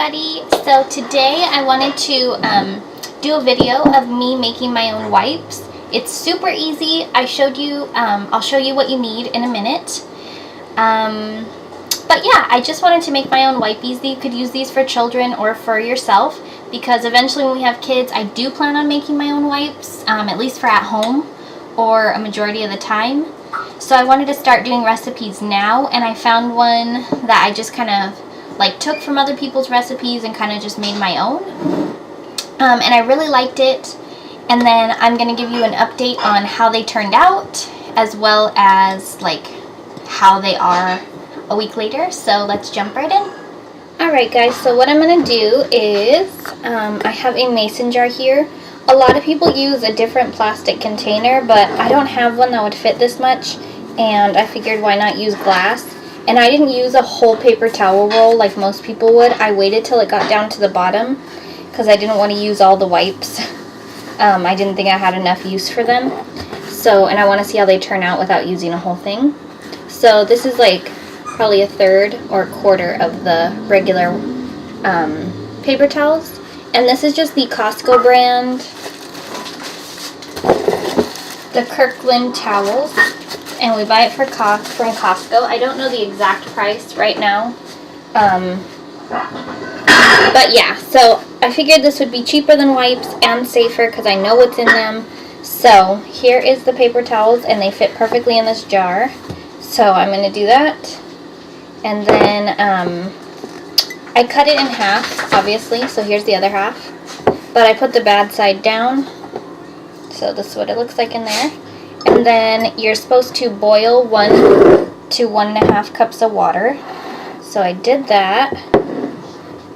everybody. So today I wanted to do a video of me making my own wipes. It's super easy. I'll show you what you need in a minute. But yeah, I just wanted to make my own wipies. You could use these for children or for yourself, because eventually when we have kids, I do plan on making my own wipes, at least for at home or a majority of the time. So I wanted to start doing recipes now, and I found one that I just kind of like took from other people's recipes and kind of just made my own. And I really liked it. And then I'm going to give you an update on how they turned out, as well as like how they are a week later. So let's jump right in. Alright guys, so what I'm going to do is, I have a mason jar here. A lot of people use a different plastic container, but I don't have one that would fit this much, and I figured why not use glass. And I didn't use a whole paper towel roll like most people would. I waited till it got down to the bottom because I didn't want to use all the wipes. I didn't think I had enough use for them. So, and I want to see how they turn out without using a whole thing. So this is like probably a third or a quarter of the regular paper towels. And this is just the Costco brand, the Kirkland towels, and we buy it from Costco. I don't know the exact price right now, but yeah, so I figured this would be cheaper than wipes and safer because I know what's in them. So here is the paper towels, and they fit perfectly in this jar. So I'm going to do that, and then I cut it in half, obviously, so here's the other half. But I put the bad side down, so this is what it looks like in there. And then you're supposed to boil 1 to 1.5 cups of water. So I did that.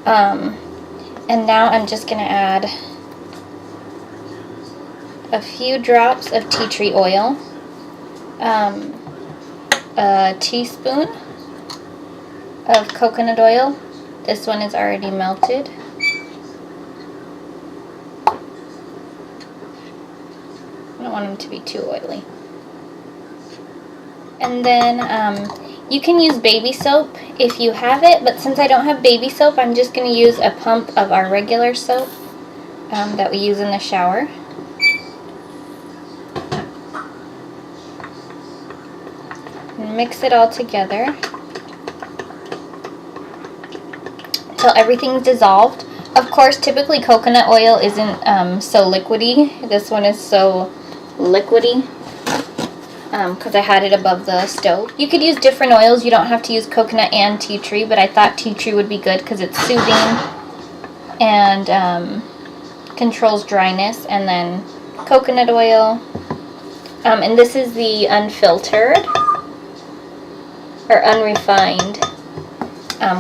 And now I'm just going to add a few drops of tea tree oil, a teaspoon of coconut oil. This one is already melted. I don't want them to be too oily. And then you can use baby soap if you have it, but since I don't have baby soap, I'm just going to use a pump of our regular soap that we use in the shower. And mix it all together until everything's dissolved. Of course, typically coconut oil isn't so liquidy. This one is so liquidy because I had it above the stove. You could use different oils. You don't have to use coconut and tea tree, but I thought tea tree would be good because it's soothing and controls dryness. And then coconut oil. And this is the unfiltered or unrefined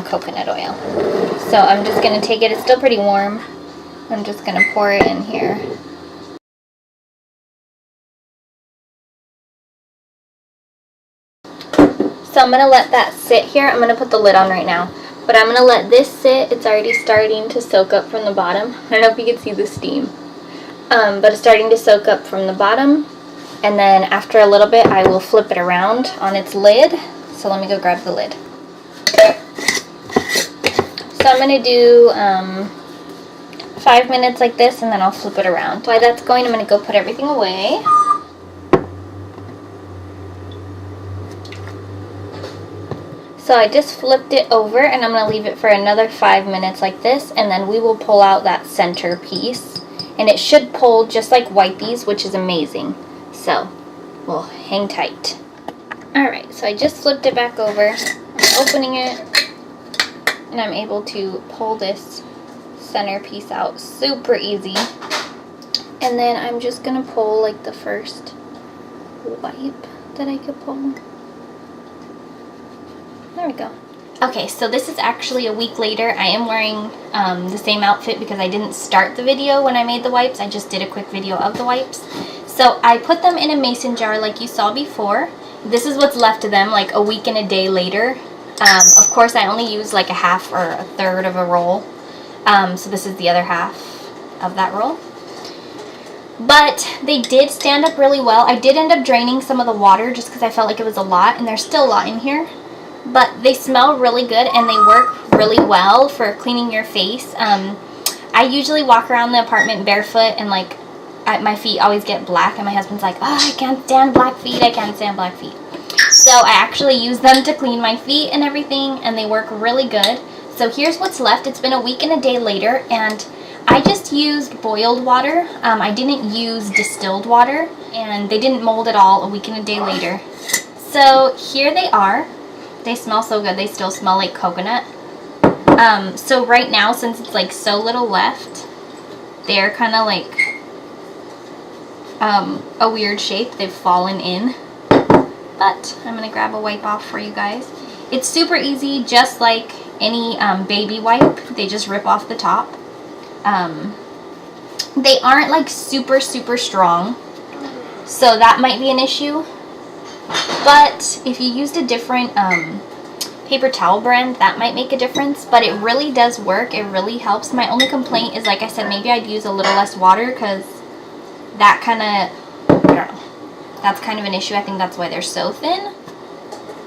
coconut oil. So I'm just going to take it. It's still pretty warm. I'm just going to pour it in here. So I'm going to let that sit here. I'm going to put the lid on right now. But I'm going to let this sit. It's already starting to soak up from the bottom. I don't know if you can see the steam. But it's starting to soak up from the bottom. And then after a little bit, I will flip it around on its lid. So let me go grab the lid. So I'm going to do 5 minutes like this, and then I'll flip it around. While that's going, I'm going to go put everything away. So I just flipped it over, and I'm going to leave it for another 5 minutes like this, and then we will pull out that center piece. And it should pull just like wipies, which is amazing. So we'll hang tight. Alright, so I just flipped it back over. I'm opening it, and I'm able to pull this center piece out super easy. And then I'm just going to pull like the first wipe that I could pull. There we go. Okay, so this is actually a week later. I am wearing the same outfit because I didn't start the video when I made the wipes. I just did a quick video of the wipes. So I put them in a mason jar like you saw before. This is what's left of them like a week and a day later. Of course, I only used like a half or a third of a roll. So this is the other half of that roll. But they did stand up really well. I did end up draining some of the water just because I felt like it was a lot, and there's still a lot in here. But they smell really good and they work really well for cleaning your face. I usually walk around the apartment barefoot, and like my feet always get black, and my husband's like, oh, I can't stand black feet, I can't stand black feet. So I actually use them to clean my feet and everything, and they work really good. So here's what's left. It's been a week and a day later, and I just used boiled water. I didn't use distilled water, and they didn't mold at all a week and a day later. So here they are. They smell so good. They still smell like coconut. So right now, since it's like so little left, they're kind of like a weird shape. They've fallen in. But I'm going to grab a wipe off for you guys. It's super easy, just like any baby wipe. They just rip off the top. They aren't like super strong, so that might be an issue. But if you used a different paper towel brand, that might make a difference. But it really does work. It really helps. My only complaint is, like I said, maybe I'd use a little less water, because that kind of, I don't know, that's kind of an issue. I think that's why they're so thin.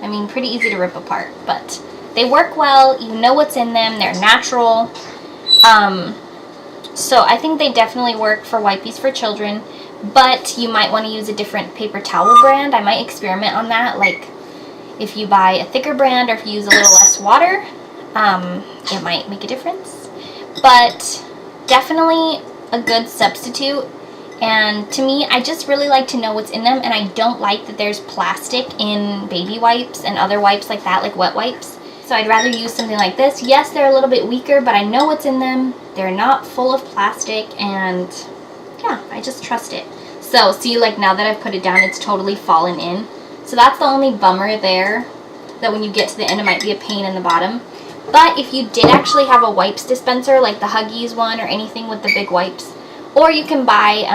I mean, pretty easy to rip apart, but they work well. You know what's in them. They're natural. So I think they definitely work for Wipies for children, but you might want to use a different paper towel brand. I might experiment on that, like if you buy a thicker brand or if you use a little less water, it might make a difference. But definitely a good substitute. And to me, I just really like to know what's in them, and I don't like that there's plastic in baby wipes and other wipes like that, like wet wipes. So I'd rather use something like this. Yes, they're a little bit weaker, but I know what's in them. They're not full of plastic, and yeah, I just trust it. So see, like now that I've put it down, it's totally fallen in. So that's the only bummer there, that when you get to the end, it might be a pain in the bottom. But if you did actually have a wipes dispenser, like the Huggies one or anything with the big wipes, or you can buy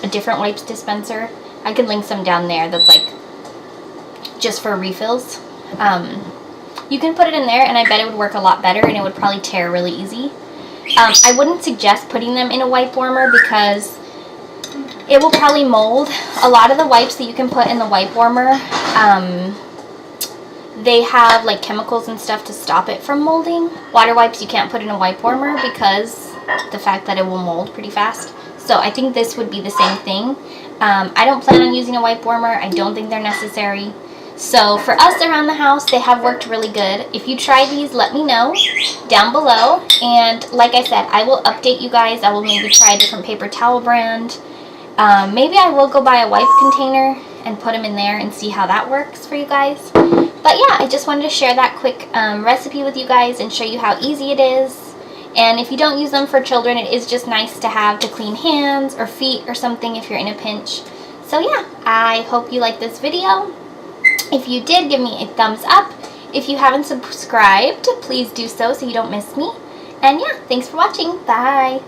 a different wipes dispenser. I can link some down there that's like just for refills. You can put it in there, and I bet it would work a lot better, and it would probably tear really easy. I wouldn't suggest putting them in a wipe warmer, because it will probably mold. A lot of the wipes that you can put in the wipe warmer, they have like chemicals and stuff to stop it from molding. Water wipes you can't put in a wipe warmer because the fact that it will mold pretty fast. So I think this would be the same thing. I don't plan on using a wipe warmer. I don't think they're necessary. So for us around the house, they have worked really good. If you try these, let me know down below. And like I said, I will update you guys. I will maybe try a different paper towel brand. Maybe I will go buy a wipe container and put them in there and see how that works for you guys. But yeah, I just wanted to share that quick recipe with you guys and show you how easy it is. And if you don't use them for children, it is just nice to have to clean hands or feet or something if you're in a pinch. So yeah, I hope you liked this video. If you did, give me a thumbs up. If you haven't subscribed, please do so you don't miss me. And yeah, thanks for watching. Bye.